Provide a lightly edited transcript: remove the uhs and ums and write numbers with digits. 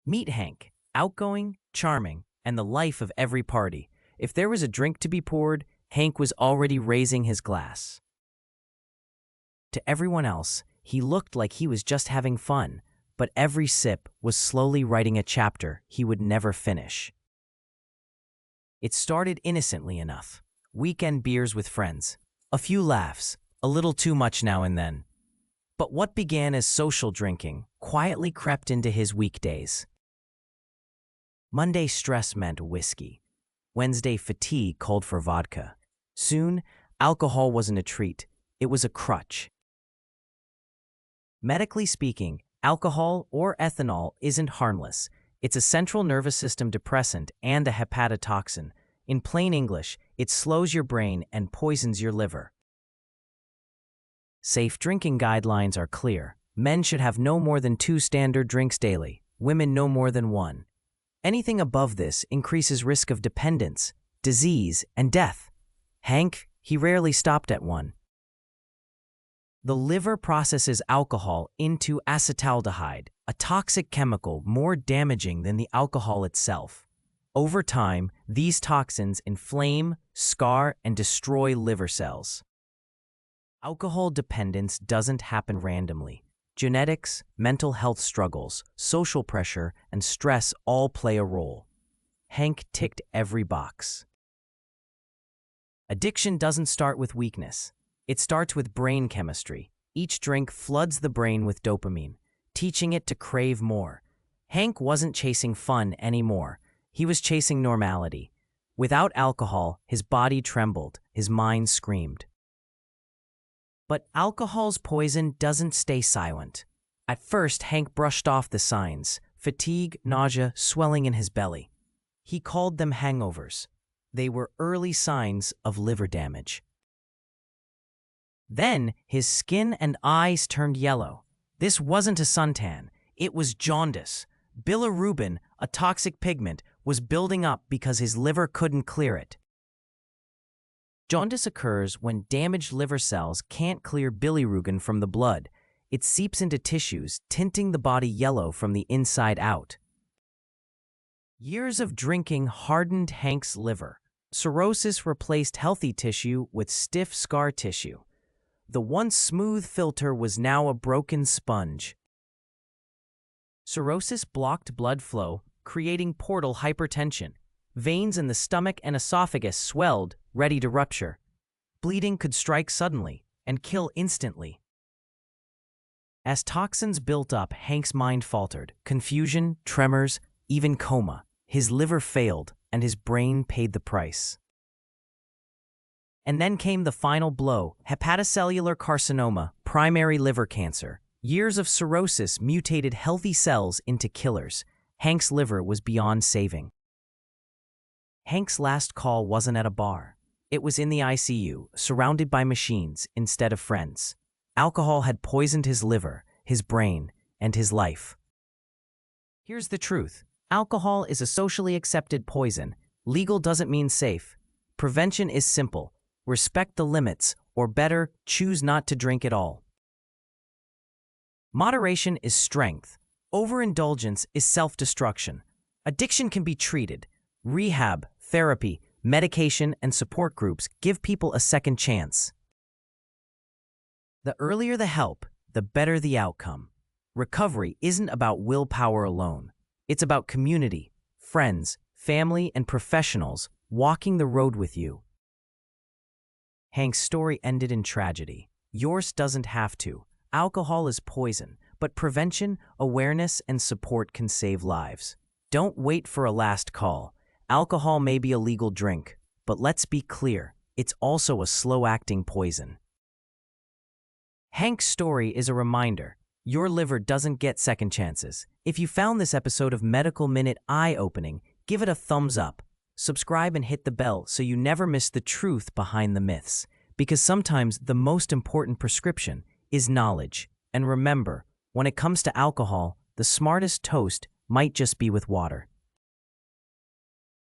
Meet Hank, outgoing, charming, and the life of every party. If there was a drink to be poured, Hank was already raising his glass. To everyone else, he looked like he was just having fun, but every sip was slowly writing a chapter he would never finish. It started innocently enough. Weekend beers with friends. A few laughs, a little too much now and then. But what began as social drinking quietly crept into his weekdays. Monday stress meant whiskey. Wednesday fatigue called for vodka. Soon, alcohol wasn't a treat, it was a crutch. Medically speaking, alcohol or ethanol isn't harmless. It's a central nervous system depressant and a hepatotoxin. In plain English, it slows your brain and poisons your liver. Safe drinking guidelines are clear. Men should have no more than 2 standard drinks daily, women no more than 1. Anything above this increases risk of dependence, disease, and death. Hank, he rarely stopped at 1. The liver processes alcohol into acetaldehyde, a toxic chemical more damaging than the alcohol itself. Over time, these toxins inflame, scar, and destroy liver cells. Alcohol dependence doesn't happen randomly. Genetics, mental health struggles, social pressure, and stress all play a role. Hank ticked every box. Addiction doesn't start with weakness. It starts with brain chemistry. Each drink floods the brain with dopamine, teaching it to crave more. Hank wasn't chasing fun anymore. He was chasing normality. Without alcohol, his body trembled, his mind screamed. But alcohol's poison doesn't stay silent. At first, Hank brushed off the signs: fatigue, nausea, swelling in his belly. He called them hangovers. They were early signs of liver damage. Then, his skin and eyes turned yellow. This wasn't a suntan, it was jaundice. Bilirubin, a toxic pigment, was building up because his liver couldn't clear it. Jaundice occurs when damaged liver cells can't clear bilirubin from the blood. It seeps into tissues, tinting the body yellow from the inside out. Years of drinking hardened Hank's liver. Cirrhosis replaced healthy tissue with stiff scar tissue. The once smooth filter was now a broken sponge. Cirrhosis blocked blood flow, creating portal hypertension. Veins in the stomach and esophagus swelled, ready to rupture. Bleeding could strike suddenly and kill instantly. As toxins built up, Hank's mind faltered. Confusion, tremors, even coma. His liver failed, and his brain paid the price. And then came the final blow: hepatocellular carcinoma, primary liver cancer. Years of cirrhosis mutated healthy cells into killers. Hank's liver was beyond saving. Hank's last call wasn't at a bar. It was in the ICU, surrounded by machines instead of friends. Alcohol had poisoned his liver, his brain, and his life. Here's the truth. Alcohol is a socially accepted poison. Legal doesn't mean safe. Prevention is simple. Respect the limits, or better, choose not to drink at all. Moderation is strength. Overindulgence is self-destruction. Addiction can be treated. Rehab, therapy, medication, and support groups give people a second chance. The earlier the help, the better the outcome. Recovery isn't about willpower alone. It's about community, friends, family, and professionals walking the road with you. Hank's story ended in tragedy. Yours doesn't have to. Alcohol is poison, but prevention, awareness, and support can save lives. Don't wait for a last call. Alcohol may be a legal drink, but let's be clear, it's also a slow-acting poison. Hank's story is a reminder. Your liver doesn't get second chances. If you found this episode of Medical Minute eye-opening, give it a thumbs up. Subscribe and hit the bell so you never miss the truth behind the myths. Because sometimes the most important prescription is knowledge. And remember, when it comes to alcohol, the smartest toast might just be with water.